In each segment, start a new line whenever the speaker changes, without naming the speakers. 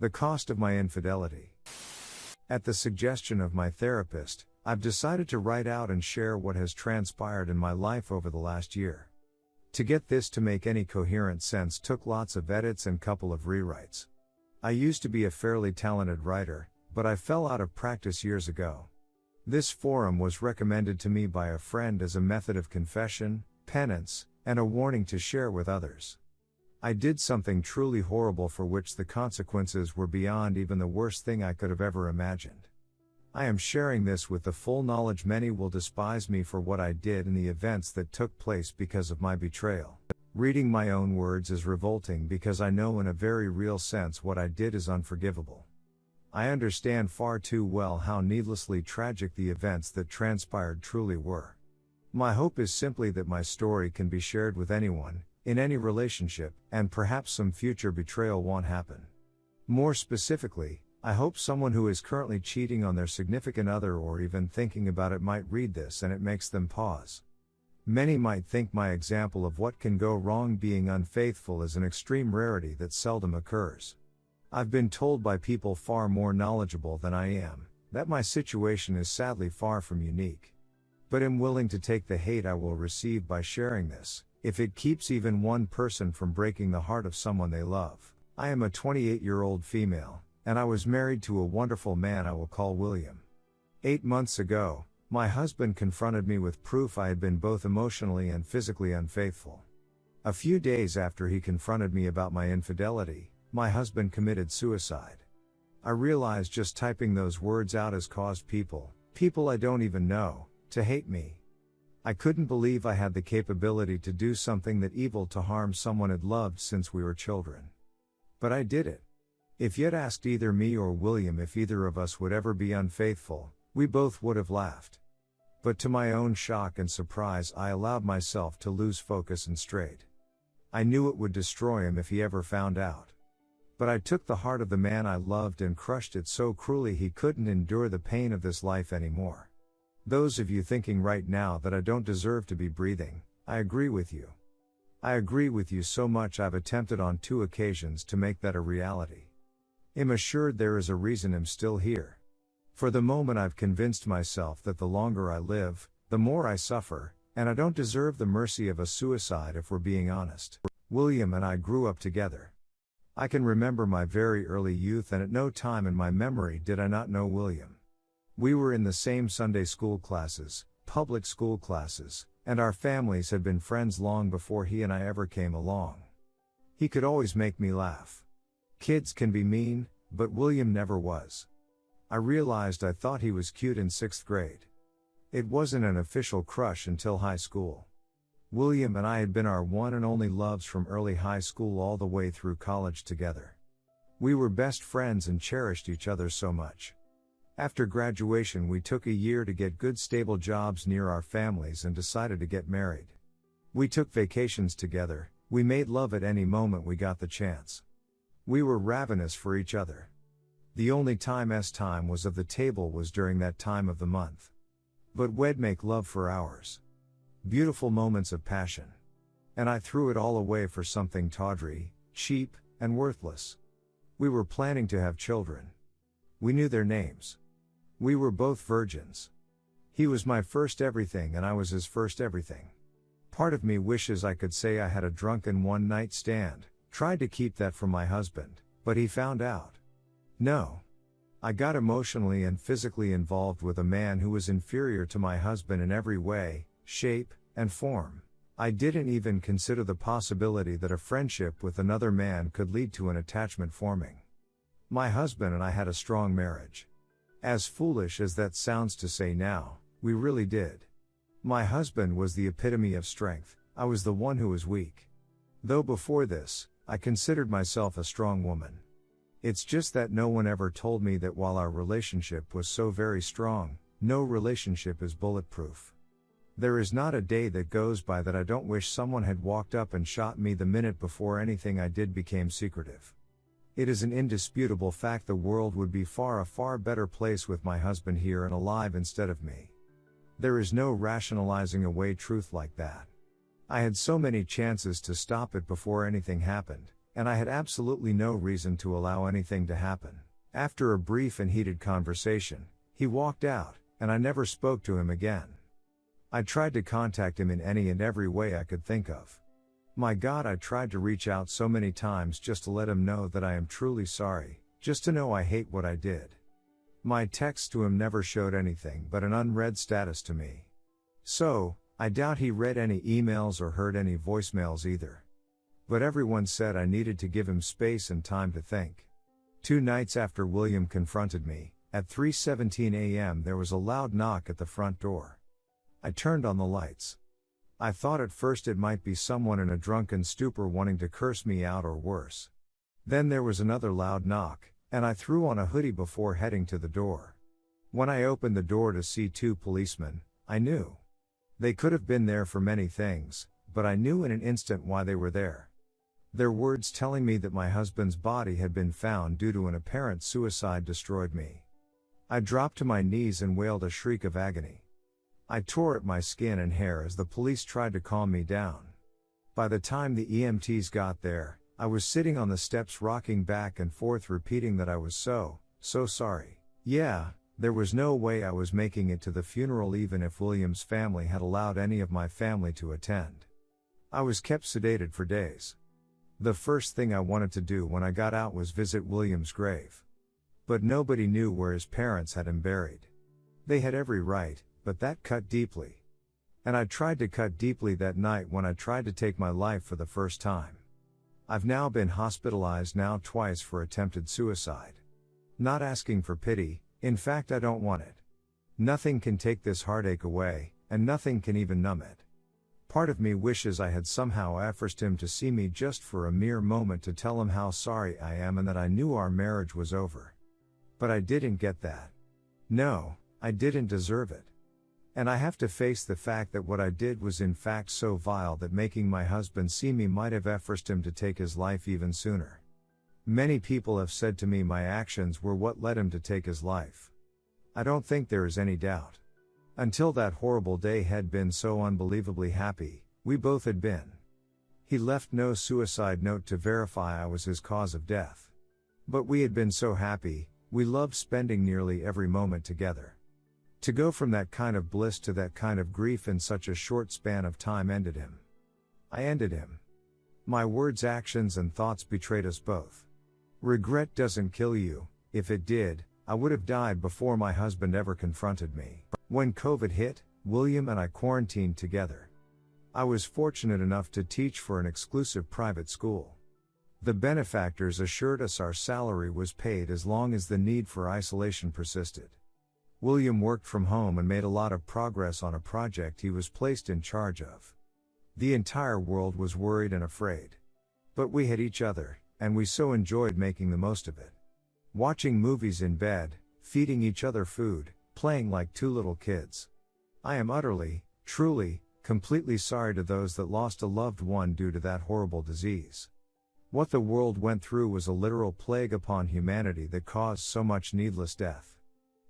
The cost of my infidelity. At the suggestion of my therapist, I've decided to write out and share what has transpired in my life over the last year. To get this to make any coherent sense took lots of edits and couple of rewrites. I used to be a fairly talented writer, but I fell out of practice years ago. This forum was recommended to me by a friend as a method of confession, penance, and a warning to share with others. I did something truly horrible for which the consequences were beyond even the worst thing I could have ever imagined. I am sharing this with the full knowledge many will despise me for what I did and the events that took place because of my betrayal. Reading my own words is revolting because I know in a very real sense what I did is unforgivable. I understand far too well how needlessly tragic the events that transpired truly were. My hope is simply that my story can be shared with anyone, in any relationship, and perhaps some future betrayal won't happen. More specifically, I hope someone who is currently cheating on their significant other or even thinking about it might read this and it makes them pause. Many might think my example of what can go wrong being unfaithful is an extreme rarity that seldom occurs. I've been told by people far more knowledgeable than I am, that my situation is sadly far from unique. But am willing to take the hate I will receive by sharing this, if it keeps even one person from breaking the heart of someone they love. I am a 28-year-old female, and I was married to a wonderful man I will call William. 8 months ago, my husband confronted me with proof I had been both emotionally and physically unfaithful. A few days after he confronted me about my infidelity, my husband committed suicide. I realized just typing those words out has caused people I don't even know, to hate me. I couldn't believe I had the capability to do something that evil to harm someone I'd loved since we were children. But I did it. If you'd asked either me or William if either of us would ever be unfaithful, we both would have laughed. But to my own shock and surprise, I allowed myself to lose focus and strayed. I knew it would destroy him if he ever found out. But I took the heart of the man I loved and crushed it so cruelly he couldn't endure the pain of this life anymore. Those of you thinking right now that I don't deserve to be breathing, I agree with you. I agree with you so much I've attempted on 2 occasions to make that a reality. I'm assured there is a reason I'm still here. For the moment I've convinced myself that the longer I live, the more I suffer, and I don't deserve the mercy of a suicide if we're being honest. William and I grew up together. I can remember my very early youth and at no time in my memory did I not know William. We were in the same Sunday school classes, public school classes, and our families had been friends long before he and I ever came along. He could always make me laugh. Kids can be mean, but William never was. I realized I thought he was cute in 6th grade. It wasn't an official crush until high school. William and I had been our one and only loves from early high school all the way through college together. We were best friends and cherished each other so much. After graduation we took a year to get good stable jobs near our families and decided to get married. We took vacations together, we made love at any moment we got the chance. We were ravenous for each other. The only time was of the table was during that time of the month. But we'd make love for hours. Beautiful moments of passion. And I threw it all away for something tawdry, cheap, and worthless. We were planning to have children. We knew their names. We were both virgins. He was my first everything and I was his first everything. Part of me wishes I could say I had a drunken one-night stand, tried to keep that from my husband, but he found out. No. I got emotionally and physically involved with a man who was inferior to my husband in every way, shape, and form. I didn't even consider the possibility that a friendship with another man could lead to an attachment forming. My husband and I had a strong marriage. As foolish as that sounds to say now, we really did. My husband was the epitome of strength, I was the one who was weak. Though before this, I considered myself a strong woman. It's just that no one ever told me that while our relationship was so very strong, no relationship is bulletproof. There is not a day that goes by that I don't wish someone had walked up and shot me the minute before anything I did became secretive. It is an indisputable fact the world would be a far better place with my husband here and alive instead of me. There is no rationalizing away truth like that. I had so many chances to stop it before anything happened, and I had absolutely no reason to allow anything to happen. After a brief and heated conversation, he walked out, and I never spoke to him again. I tried to contact him in any and every way I could think of. My God, I tried to reach out so many times just to let him know that I am truly sorry, just to know I hate what I did. My texts to him never showed anything but an unread status to me. So, I doubt he read any emails or heard any voicemails either. But everyone said I needed to give him space and time to think. 2 nights after William confronted me, at 3:17 a.m. there was a loud knock at the front door. I turned on the lights. I thought at first it might be someone in a drunken stupor wanting to curse me out or worse. Then there was another loud knock, and I threw on a hoodie before heading to the door. When I opened the door to see 2 policemen, I knew. They could have been there for many things, but I knew in an instant why they were there. Their words telling me that my husband's body had been found due to an apparent suicide destroyed me. I dropped to my knees and wailed a shriek of agony. I tore at my skin and hair as the police tried to calm me down. By the time the EMTs got there, I was sitting on the steps rocking back and forth repeating that I was so sorry. Yeah, there was no way I was making it to the funeral even if William's family had allowed any of my family to attend. I was kept sedated for days. The first thing I wanted to do when I got out was visit William's grave. But nobody knew where his parents had him buried. They had every right, but that cut deeply. And I tried to cut deeply that night when I tried to take my life for the first time. I've now been hospitalized now twice for attempted suicide. Not asking for pity, in fact I don't want it. Nothing can take this heartache away, and nothing can even numb it. Part of me wishes I had somehow asked him to see me just for a mere moment to tell him how sorry I am and that I knew our marriage was over. But I didn't get that. No, I didn't deserve it. And I have to face the fact that what I did was in fact so vile that making my husband see me might have asked him to take his life even sooner. Many people have said to me my actions were what led him to take his life. I don't think there is any doubt. Until that horrible day had been so unbelievably happy, we both had been. He left no suicide note to verify I was his cause of death. But we had been so happy, we loved spending nearly every moment together. To go from that kind of bliss to that kind of grief in such a short span of time ended him. I ended him. My words, actions, and thoughts betrayed us both. Regret doesn't kill you. If it did, I would have died before my husband ever confronted me. When COVID hit, William and I quarantined together. I was fortunate enough to teach for an exclusive private school. The benefactors assured us our salary was paid as long as the need for isolation persisted. William worked from home and made a lot of progress on a project he was placed in charge of. The entire world was worried and afraid. But we had each other, and we so enjoyed making the most of it. Watching movies in bed, feeding each other food, playing like 2 little kids. I am utterly, truly, completely sorry to those that lost a loved one due to that horrible disease. What the world went through was a literal plague upon humanity that caused so much needless death.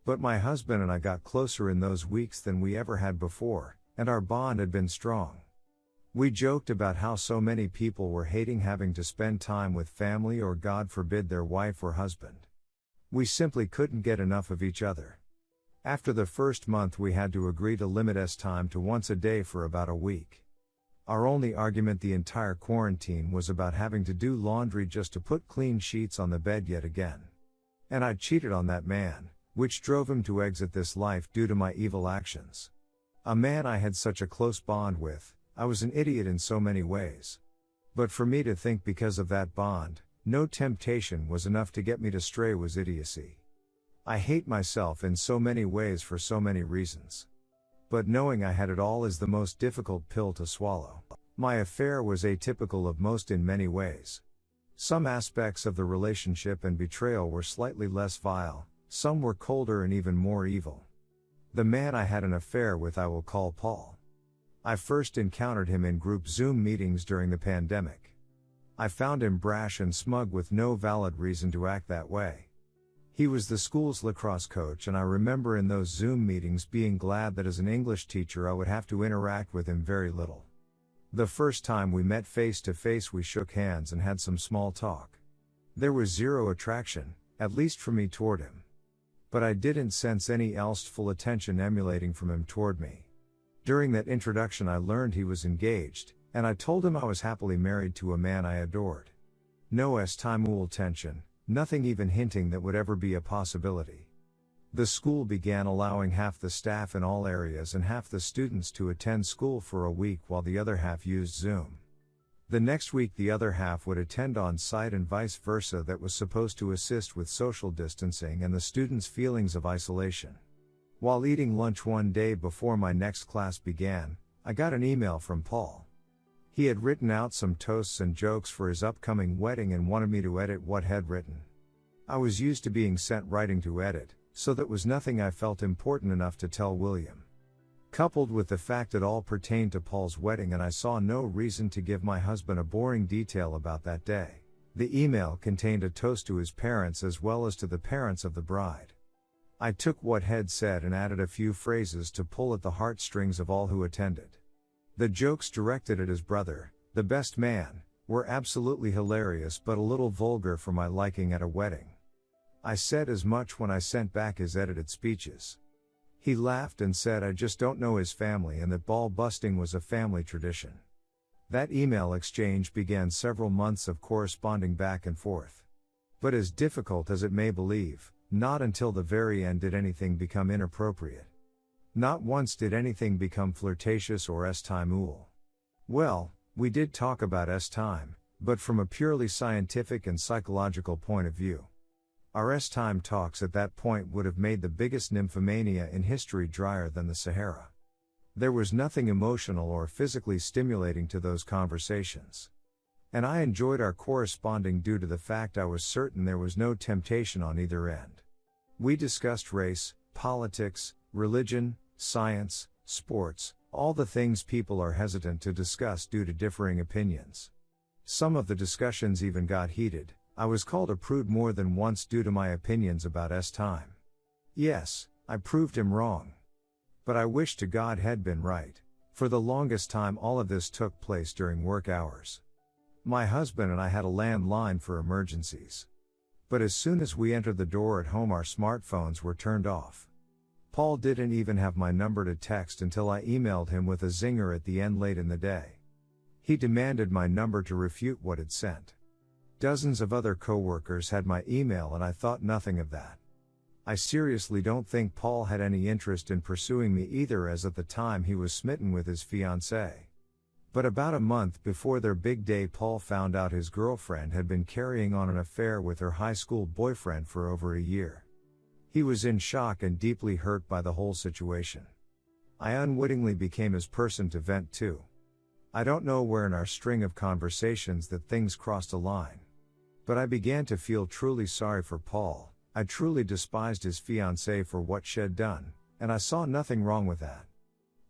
But my husband and I got closer in those weeks than we ever had before, and our bond had been strong. We joked about how so many people were hating having to spend time with family or, God forbid, their wife or husband. We simply couldn't get enough of each other. After the first month we had to agree to limit us time to once a day for about a week. Our only argument the entire quarantine was about having to do laundry just to put clean sheets on the bed yet again. And I cheated on that man, which drove him to exit this life due to my evil actions. A man I had such a close bond with. I was an idiot in so many ways. But for me to think because of that bond, no temptation was enough to get me to stray was idiocy. I hate myself in so many ways for so many reasons. But knowing I had it all is the most difficult pill to swallow. My affair was atypical of most in many ways. Some aspects of the relationship and betrayal were slightly less vile, some were colder and even more evil. The man I had an affair with I will call Paul. I first encountered him in group Zoom meetings during the pandemic. I found him brash and smug with no valid reason to act that way. He was the school's lacrosse coach, and I remember in those Zoom meetings being glad that as an English teacher I would have to interact with him very little. The first time we met face to face we shook hands and had some small talk. There was zero attraction, at least from me toward him. But I didn't sense any lustful attention emulating from him toward me. During that introduction I learned he was engaged, and I told him I was happily married to a man I adored. No time tension, nothing even hinting that would ever be a possibility. The school began allowing half the staff in all areas and half the students to attend school for a week while the other half used Zoom. The next week the other half would attend on site and vice versa. That was supposed to assist with social distancing and the students' feelings of isolation. While eating lunch one day before my next class began, I got an email from Paul. He had written out some toasts and jokes for his upcoming wedding and wanted me to edit what had written. I was used to being sent writing to edit, so that was nothing I felt important enough to tell William. Coupled with the fact it all pertained to Paul's wedding and I saw no reason to give my husband a boring detail about that day, the email contained a toast to his parents as well as to the parents of the bride. I took what had said and added a few phrases to pull at the heartstrings of all who attended. The jokes directed at his brother, the best man, were absolutely hilarious but a little vulgar for my liking at a wedding. I said as much when I sent back his edited speeches. He laughed and said I just don't know his family and that ball busting was a family tradition. That email exchange began several months of corresponding back and forth. But as difficult as it may believe, not until the very end did anything become inappropriate. Not once did anything become flirtatious or S-time-ool. Well, we did talk about S-time, but from a purely scientific and psychological point of view. Our S-time talks at that point would have made the biggest nymphomania in history drier than the Sahara. There was nothing emotional or physically stimulating to those conversations. And I enjoyed our corresponding due to the fact I was certain there was no temptation on either end. We discussed race, politics, religion, science, sports, all the things people are hesitant to discuss due to differing opinions. Some of the discussions even got heated. I was called a prude more than once due to my opinions about S-time. Yes, I proved him wrong. But I wish to God had been right. For the longest time all of this took place during work hours. My husband and I had a landline for emergencies. But as soon as we entered the door at home our smartphones were turned off. Paul didn't even have my number to text until I emailed him with a zinger at the end late in the day. He demanded my number to refute what it sent. Dozens of other coworkers had my email and I thought nothing of that. I seriously don't think Paul had any interest in pursuing me either, as at the time he was smitten with his fiancée. But about a month before their big day Paul found out his girlfriend had been carrying on an affair with her high school boyfriend for over a year. He was in shock and deeply hurt by the whole situation. I unwittingly became his person to vent to. I don't know where in our string of conversations that things crossed a line. But I began to feel truly sorry for Paul. I truly despised his fiancée for what she'd done, and I saw nothing wrong with that.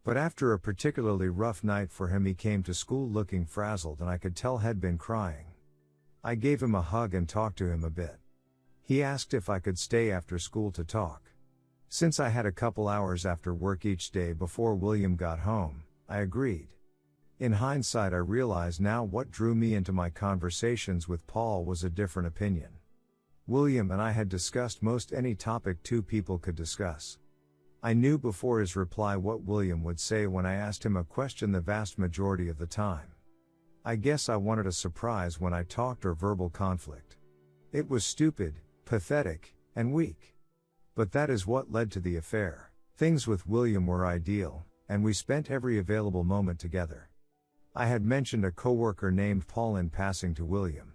But after a particularly rough night for him he came to school looking frazzled and I could tell had been crying. I gave him a hug and talked to him a bit. He asked if I could stay after school to talk. Since I had a couple hours after work each day before William got home, I agreed. In hindsight I realize now what drew me into my conversations with Paul was a different opinion. William and I had discussed most any topic two people could discuss. I knew before his reply what William would say when I asked him a question the vast majority of the time. I guess I wanted a surprise when I talked or verbal conflict. It was stupid, pathetic, and weak. But that is what led to the affair. Things with William were ideal, and we spent every available moment together. I had mentioned a coworker named Paul in passing to William.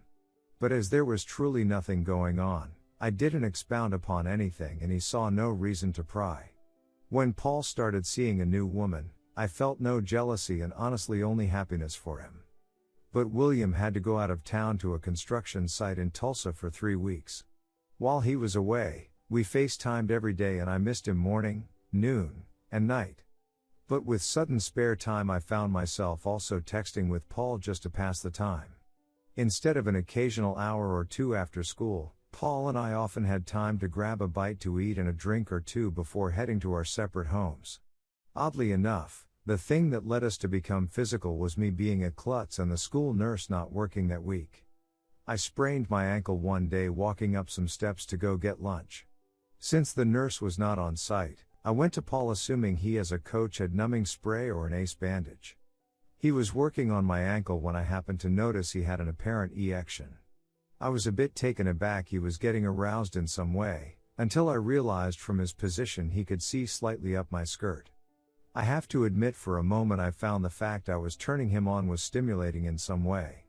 But as there was truly nothing going on, I didn't expound upon anything and he saw no reason to pry. When Paul started seeing a new woman, I felt no jealousy and honestly only happiness for him. But William had to go out of town to a construction site in Tulsa for 3 weeks. While he was away, we FaceTimed every day and I missed him morning, noon, and night. But with sudden spare time I found myself also texting with Paul just to pass the time. Instead of an occasional hour or two after school, Paul and I often had time to grab a bite to eat and a drink or two before heading to our separate homes. Oddly enough, The thing that led us to become physical was me being a klutz and the school nurse not working that week. I sprained my ankle one day walking up some steps to go get lunch. Since the nurse was not on site, I went to Paul assuming he as a coach had numbing spray or an ace bandage. He was working on my ankle when I happened to notice he had an apparent erection. I was a bit taken aback he was getting aroused in some way, until I realized from his position he could see slightly up my skirt. I have to admit for a moment I found the fact I was turning him on was stimulating in some way.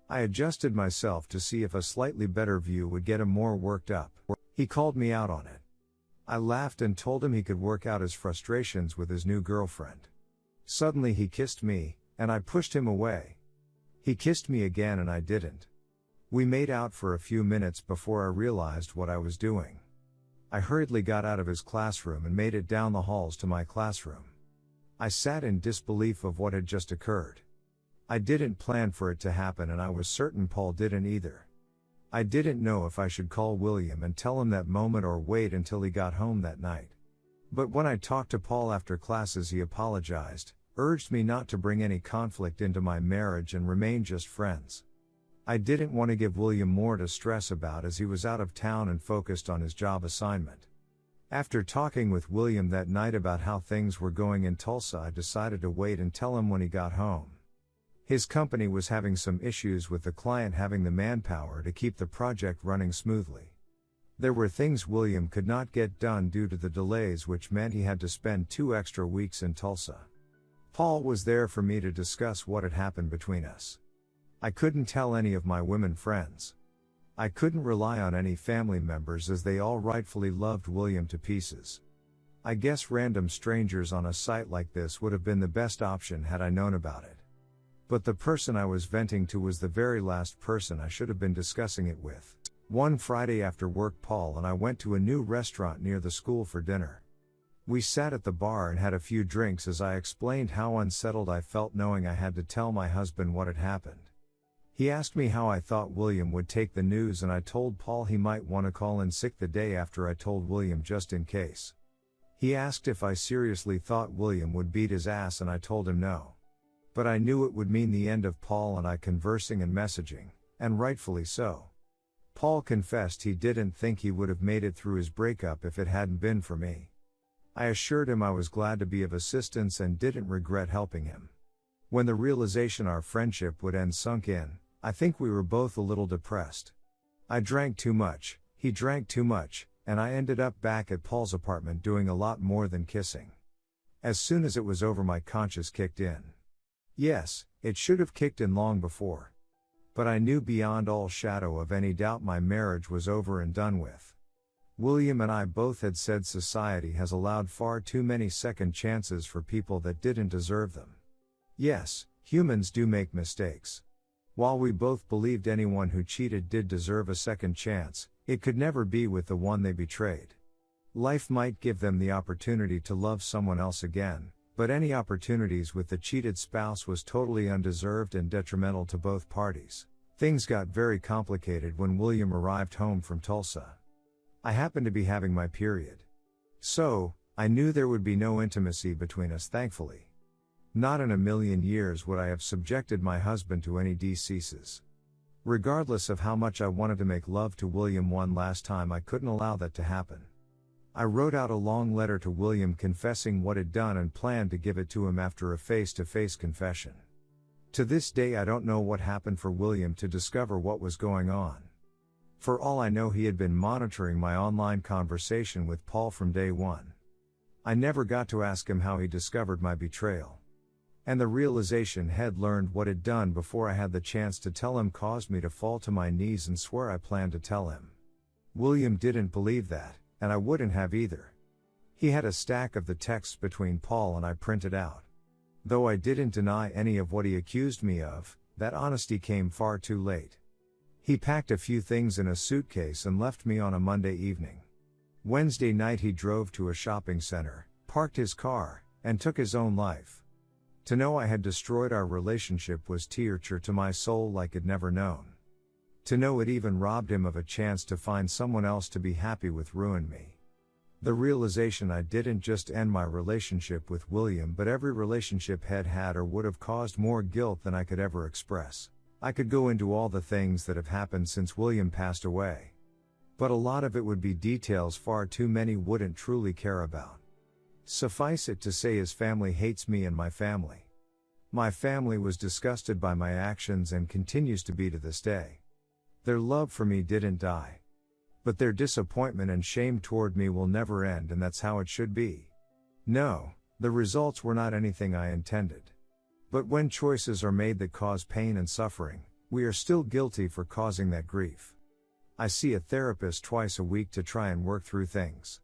I adjusted myself to see if a slightly better view would get him more worked up. He called me out on it. I laughed and told him he could work out his frustrations with his new girlfriend. Suddenly he kissed me, and I pushed him away. He kissed me again and I didn't. We made out for a few minutes before I realized what I was doing. I hurriedly got out of his classroom and made it down the halls to my classroom. I sat in disbelief of what had just occurred. I didn't plan for it to happen and I was certain Paul didn't either. I didn't know if I should call William and tell him that moment or wait until he got home that night. But when I talked to Paul after classes he apologized, urged me not to bring any conflict into my marriage and remain just friends. I didn't want to give William more to stress about as he was out of town and focused on his job assignment. After talking with William that night about how things were going in Tulsa, I decided to wait and tell him when he got home. His company was having some issues with the client having the manpower to keep the project running smoothly. There were things William could not get done due to the delays, which meant he had to spend 2 extra weeks in Tulsa. Paul was there for me to discuss what had happened between us. I couldn't tell any of my women friends. I couldn't rely on any family members as they all rightfully loved William to pieces. I guess random strangers on a site like this would have been the best option had I known about it. But the person I was venting to was the very last person I should have been discussing it with. One Friday after work, Paul and I went to a new restaurant near the school for dinner. We sat at the bar and had a few drinks as I explained how unsettled I felt knowing I had to tell my husband what had happened. He asked me how I thought William would take the news and I told Paul he might want to call in sick the day after I told William just in case. He asked if I seriously thought William would beat his ass and I told him no. But I knew it would mean the end of Paul and I conversing and messaging, and rightfully so. Paul confessed he didn't think he would have made it through his breakup if it hadn't been for me. I assured him I was glad to be of assistance and didn't regret helping him. When the realization our friendship would end sunk in, I think we were both a little depressed. I drank too much, he drank too much, and I ended up back at Paul's apartment doing a lot more than kissing. As soon as it was over, my conscience kicked in. Yes, it should have kicked in long before. But I knew beyond all shadow of any doubt my marriage was over and done with. William and I both had said society has allowed far too many second chances for people that didn't deserve them. Yes, humans do make mistakes. While we both believed anyone who cheated did deserve a second chance, it could never be with the one they betrayed. Life might give them the opportunity to love someone else again, but any opportunities with the cheated spouse was totally undeserved and detrimental to both parties. Things got very complicated when William arrived home from Tulsa. I happened to be having my period. So, I knew there would be no intimacy between us, thankfully. Not in a million years would I have subjected my husband to any deceases. Regardless of how much I wanted to make love to William one last time, I couldn't allow that to happen. I wrote out a long letter to William confessing what had done and planned to give it to him after a face-to-face confession. To this day I don't know what happened for William to discover what was going on. For all I know, he had been monitoring my online conversation with Paul from day one. I never got to ask him how he discovered my betrayal. And the realization had learned what had done before I had the chance to tell him caused me to fall to my knees and swear I planned to tell him. William didn't believe that, and I wouldn't have either. He had a stack of the texts between Paul and I printed out. Though I didn't deny any of what he accused me of, that honesty came far too late. He packed a few things in a suitcase and left me on a Monday evening. Wednesday night he drove to a shopping center, parked his car, and took his own life. To know I had destroyed our relationship was torture to my soul like I'd never known. To know it even robbed him of a chance to find someone else to be happy with ruined me. The realization I didn't just end my relationship with William, but every relationship had or would have caused more guilt than I could ever express. I could go into all the things that have happened since William passed away. But a lot of it would be details far too many wouldn't truly care about. Suffice it to say, his family hates me and my family. My family was disgusted by my actions and continues to be to this day. Their love for me didn't die. But their disappointment and shame toward me will never end, and that's how it should be. No, the results were not anything I intended. But when choices are made that cause pain and suffering, we are still guilty for causing that grief. I see a therapist twice a week to try and work through things.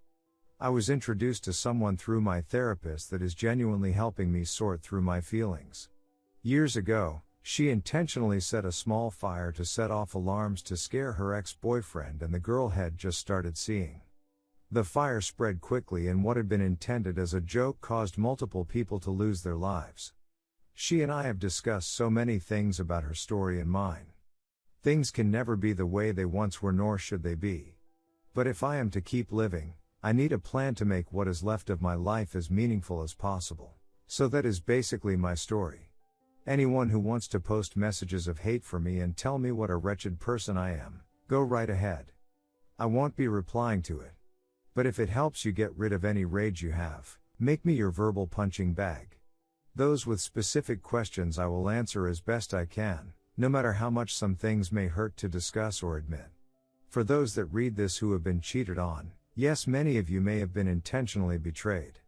I was introduced to someone through my therapist that is genuinely helping me sort through my feelings. Years ago, she intentionally set a small fire to set off alarms to scare her ex-boyfriend, and the girl had just started seeing. The fire spread quickly, and what had been intended as a joke caused multiple people to lose their lives. She and I have discussed so many things about her story and mine. Things can never be the way they once were, nor should they be. But if I am to keep living, I need a plan to make what is left of my life as meaningful as possible. So that is basically my story. Anyone who wants to post messages of hate for me and tell me what a wretched person I am, go right ahead. I won't be replying to it. But if it helps you get rid of any rage you have, make me your verbal punching bag. Those with specific questions I will answer as best I can, no matter how much some things may hurt to discuss or admit. For those that read this who have been cheated on, yes, many of you may have been intentionally betrayed.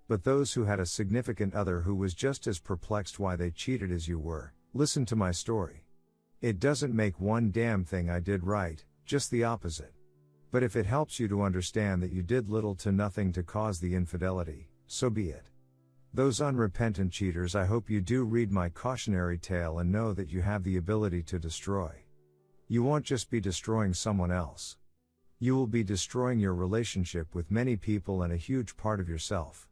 But those who had a significant other who was just as perplexed why they cheated as you were, listen to my story. It doesn't make one damn thing I did right, just the opposite. But if it helps you to understand that you did little to nothing to cause the infidelity, so be it. Those unrepentant cheaters, I hope you do read my cautionary tale and know that you have the ability to destroy. You won't just be destroying someone else. You will be destroying your relationship with many people and a huge part of yourself.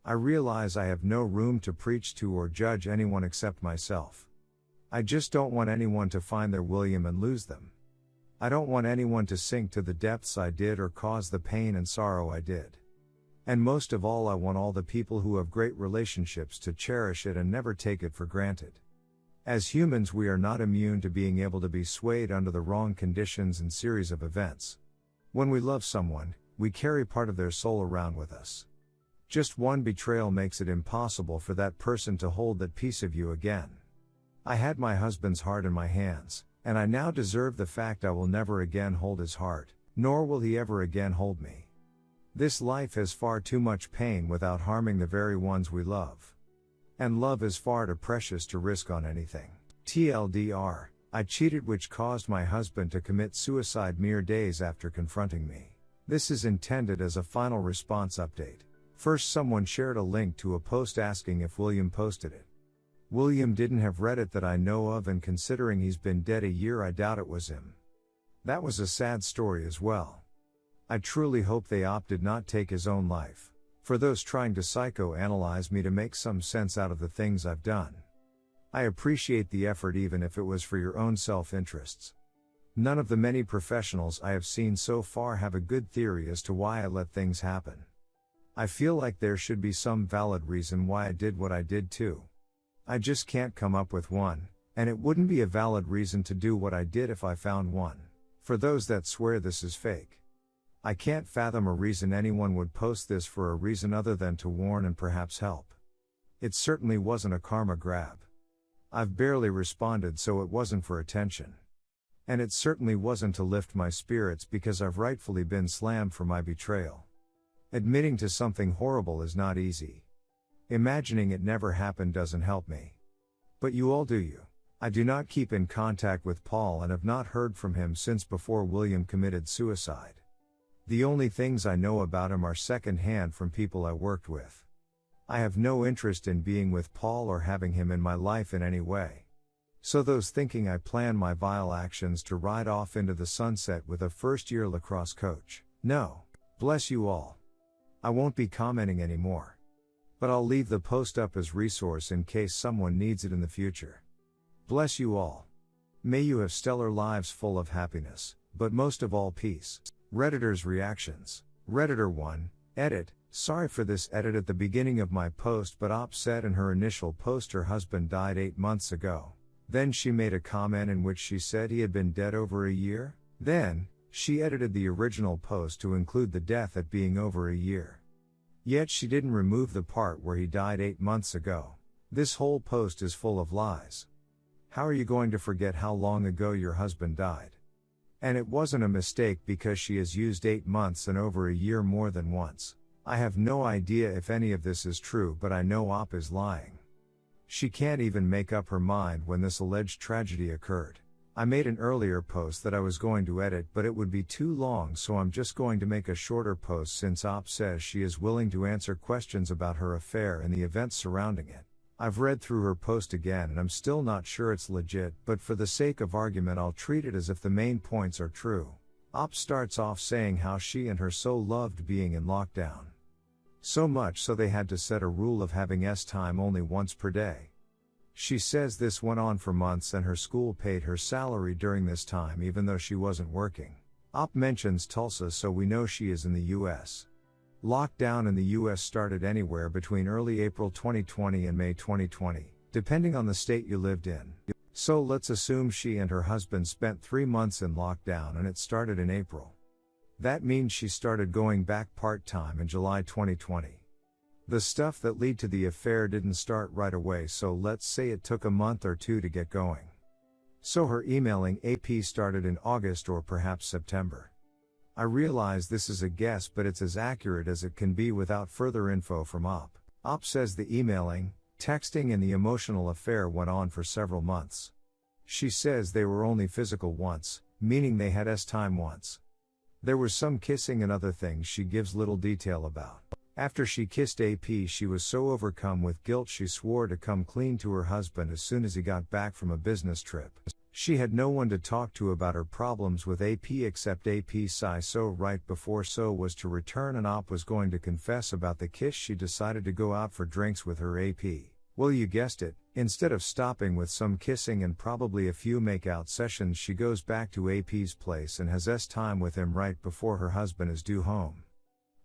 I realize I have no room to preach to or judge anyone except myself. I just don't want anyone to find their William and lose them. I don't want anyone to sink to the depths I did or cause the pain and sorrow I did. And most of all, I want all the people who have great relationships to cherish it and never take it for granted. As humans, we are not immune to being able to be swayed under the wrong conditions and series of events. When we love someone, we carry part of their soul around with us. Just one betrayal makes it impossible for that person to hold that piece of you again. I had my husband's heart in my hands, and I now deserve the fact I will never again hold his heart, nor will he ever again hold me. This life has far too much pain without harming the very ones we love. And love is far too precious to risk on anything. TLDR, I cheated, which caused my husband to commit suicide mere days after confronting me. This is intended as a final response update. First, someone shared a link to a post asking if William posted it. William didn't have read it that I know of, and considering he's been dead a year, I doubt it was him. That was a sad story as well. I truly hope they opted not take his own life. For those trying to psychoanalyze me to make some sense out of the things I've done, I appreciate the effort, even if it was for your own self-interests. None of the many professionals I have seen so far have a good theory as to why I let things happen. I feel like there should be some valid reason why I did what I did too. I just can't come up with one, and it wouldn't be a valid reason to do what I did if I found one. For those that swear this is fake, I can't fathom a reason anyone would post this for a reason other than to warn and perhaps help. It certainly wasn't a karma grab. I've barely responded, so it wasn't for attention. And it certainly wasn't to lift my spirits, because I've rightfully been slammed for my betrayal. Admitting to something horrible is not easy. Imagining it never happened doesn't help me. But you all do you. I do not keep in contact with Paul and have not heard from him since before William committed suicide. The only things I know about him are second-hand from people I worked with. I have no interest in being with Paul or having him in my life in any way. So those thinking I plan my vile actions to ride off into the sunset with a first-year lacrosse coach, no. Bless you all. I won't be commenting anymore. But I'll leave the post up as resource in case someone needs it in the future. Bless you all. May you have stellar lives full of happiness, but most of all peace. Redditors' reactions. Redditor 1, edit, sorry for this edit at the beginning of my post, but Op said in her initial post her husband died 8 months ago. Then she made a comment in which she said he had been dead over a year. Then, she edited the original post to include the death at being over a year. Yet she didn't remove the part where he died 8 months ago. This whole post is full of lies. How are you going to forget how long ago your husband died? And it wasn't a mistake because she has used 8 months and over a year more than once. I have no idea if any of this is true, but I know Op is lying. She can't even make up her mind when this alleged tragedy occurred. I made an earlier post that I was going to edit, but it would be too long, so I'm just going to make a shorter post since Op says she is willing to answer questions about her affair and the events surrounding it. I've read through her post again and I'm still not sure it's legit, but for the sake of argument I'll treat it as if the main points are true. Op starts off saying how she and her so loved being in lockdown. So much so they had to set a rule of having time only once per day. She says this went on for months and her school paid her salary during this time even though she wasn't working. Op mentions Tulsa, so we know she is in the US. Lockdown in the US started anywhere between early April 2020 and May 2020, depending on the state you lived in. So let's assume she and her husband spent 3 months in lockdown and it started in April. That means she started going back part-time in July 2020. The stuff that led to the affair didn't start right away, so let's say it took a month or two to get going. So her emailing AP started in August or perhaps September. I realize this is a guess, but it's as accurate as it can be without further info from Op. Op says the emailing, texting and the emotional affair went on for several months. She says they were only physical once, meaning they had time once. There was some kissing and other things she gives little detail about. After she kissed AP, she was so overcome with guilt she swore to come clean to her husband as soon as he got back from a business trip. She had no one to talk to about her problems with AP except AP Sai. So right before So was to return and Op was going to confess about the kiss, she decided to go out for drinks with her AP. Well, you guessed it, instead of stopping with some kissing and probably a few make-out sessions, she goes back to AP's place and has time with him right before her husband is due home.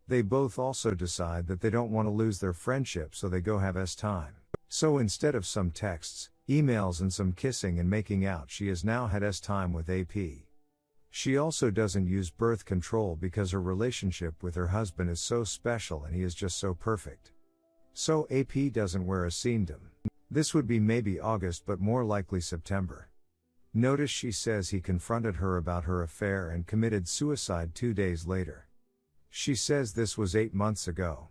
They both also decide that they don't want to lose their friendship, so they go have time. So instead of some texts, emails and some kissing and making out, she has now had time with AP. She also doesn't use birth control because her relationship with her husband is so special and he is just so perfect. So AP doesn't wear a condom. This would be maybe August, but more likely September. Notice she says he confronted her about her affair and committed suicide 2 days later. She says this was 8 months ago.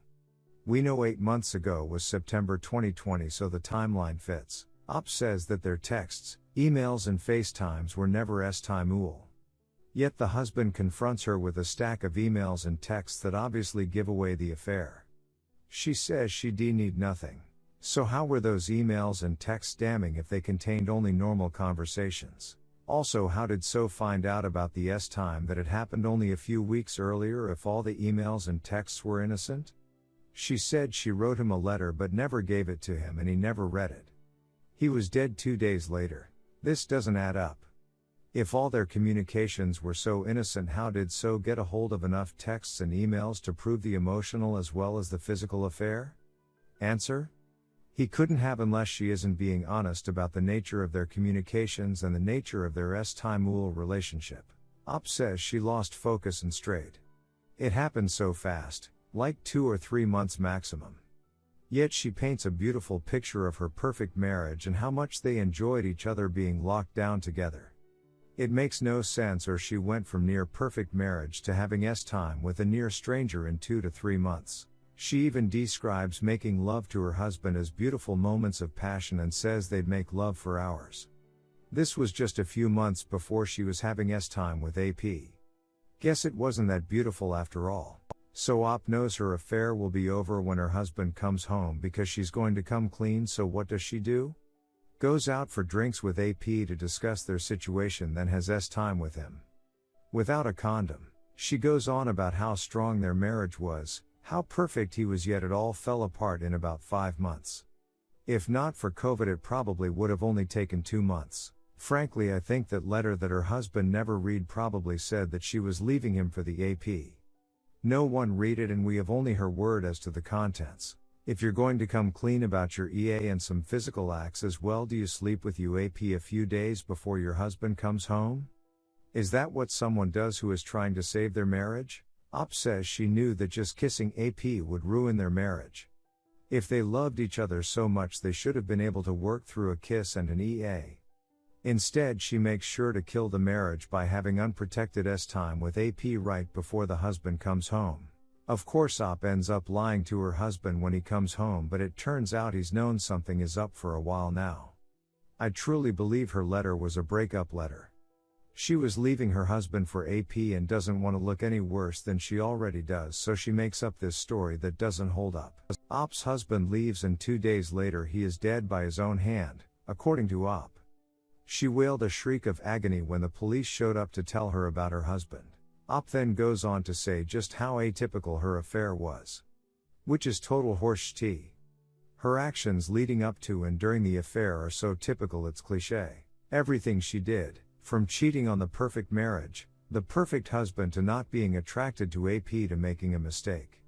We know 8 months ago was September 2020, so the timeline fits. Op says that their texts, emails and FaceTimes were never time. Yet the husband confronts her with a stack of emails and texts that obviously give away the affair. She says she need nothing. So how were those emails and texts damning if they contained only normal conversations? Also, how did So find out about the time that had happened only a few weeks earlier if all the emails and texts were innocent? She said she wrote him a letter but never gave it to him and he never read it. He was dead 2 days later. This doesn't add up. If all their communications were so innocent, how did So get a hold of enough texts and emails to prove the emotional as well as the physical affair? Answer: he couldn't have unless she isn't being honest about the nature of their communications and the nature of their time relationship. Op says she lost focus and strayed. It happened so fast, like 2 or 3 months maximum. Yet she paints a beautiful picture of her perfect marriage and how much they enjoyed each other being locked down together. It makes no sense, or she went from near perfect marriage to having time with a near stranger in 2 to 3 months. She even describes making love to her husband as beautiful moments of passion and says they'd make love for hours. This was just a few months before she was having time with AP. Guess it wasn't that beautiful after all. So Op knows her affair will be over when her husband comes home because she's going to come clean, so what does she do? Goes out for drinks with AP to discuss their situation, then has time with him. Without a condom. She goes on about how strong their marriage was, how perfect he was, yet it all fell apart in about 5 months. If not for COVID, it probably would have only taken 2 months. Frankly, I think that letter that her husband never read probably said that she was leaving him for the AP. No one read it and we have only her word as to the contents. If you're going to come clean about your EA and some physical acts as well, do you sleep with you AP a few days before your husband comes home? Is that what someone does who is trying to save their marriage? Op says she knew that just kissing AP would ruin their marriage. If they loved each other so much they should have been able to work through a kiss and an EA. Instead she makes sure to kill the marriage by having unprotected time with AP right before the husband comes home. Of course Op ends up lying to her husband when he comes home, but it turns out he's known something is up for a while now. I truly believe her letter was a breakup letter. She was leaving her husband for AP and doesn't want to look any worse than she already does, so she makes up this story that doesn't hold up. Op's husband leaves and 2 days later he is dead by his own hand, according to Op. She wailed a shriek of agony when the police showed up to tell her about her husband. Op then goes on to say just how atypical her affair was. Which is total horse tea. Her actions leading up to and during the affair are so typical it's cliché. Everything she did, from cheating on the perfect marriage, the perfect husband, to not being attracted to AP to making a mistake.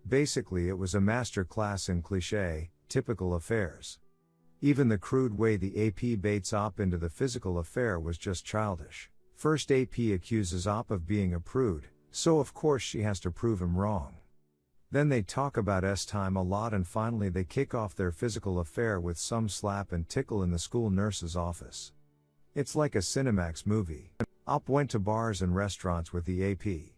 Basically it was a master class in cliché, typical affairs. Even the crude way the AP baits Op into the physical affair was just childish. First AP accuses Op of being a prude, so of course she has to prove him wrong. Then they talk about time a lot and finally they kick off their physical affair with some slap and tickle in the school nurse's office. It's like a Cinemax movie. Op went to bars and restaurants with the AP.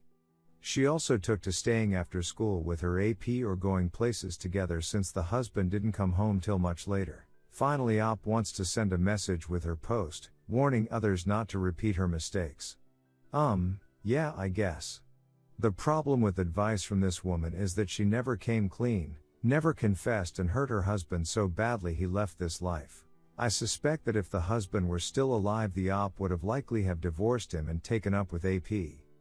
She also took to staying after school with her AP or going places together since the husband didn't come home till much later. Finally Op wants to send a message with her post, warning others not to repeat her mistakes. Yeah, I guess. The problem with advice from this woman is that she never came clean, never confessed and hurt her husband so badly he left this life. I suspect that if the husband were still alive the Op would have likely have divorced him and taken up with AP.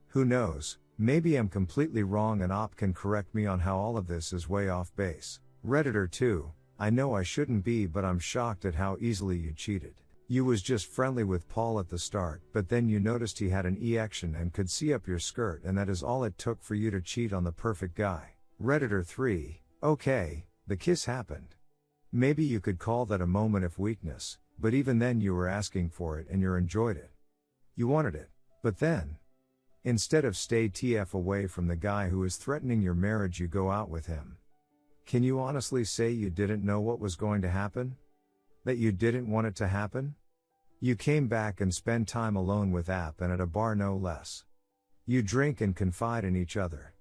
Who knows, maybe I'm completely wrong and Op can correct me on how all of this is way off base. Redditor 2, I know I shouldn't be, but I'm shocked at how easily you cheated. You was just friendly with Paul at the start, but then you noticed he had an erection and could see up your skirt, and that is all it took for you to cheat on the perfect guy. Redditor 3, okay, the kiss happened. Maybe you could call that a moment of weakness, but even then you were asking for it and you enjoyed it. You wanted it. But then, instead of stay TF away from the guy who is threatening your marriage, you go out with him. Can you honestly say you didn't know what was going to happen? That you didn't want it to happen? You came back and spend time alone with AP and at a bar no less. You drink and confide in each other.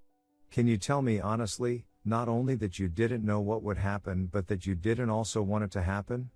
Can you tell me honestly, not only that you didn't know what would happen but that you didn't also want it to happen?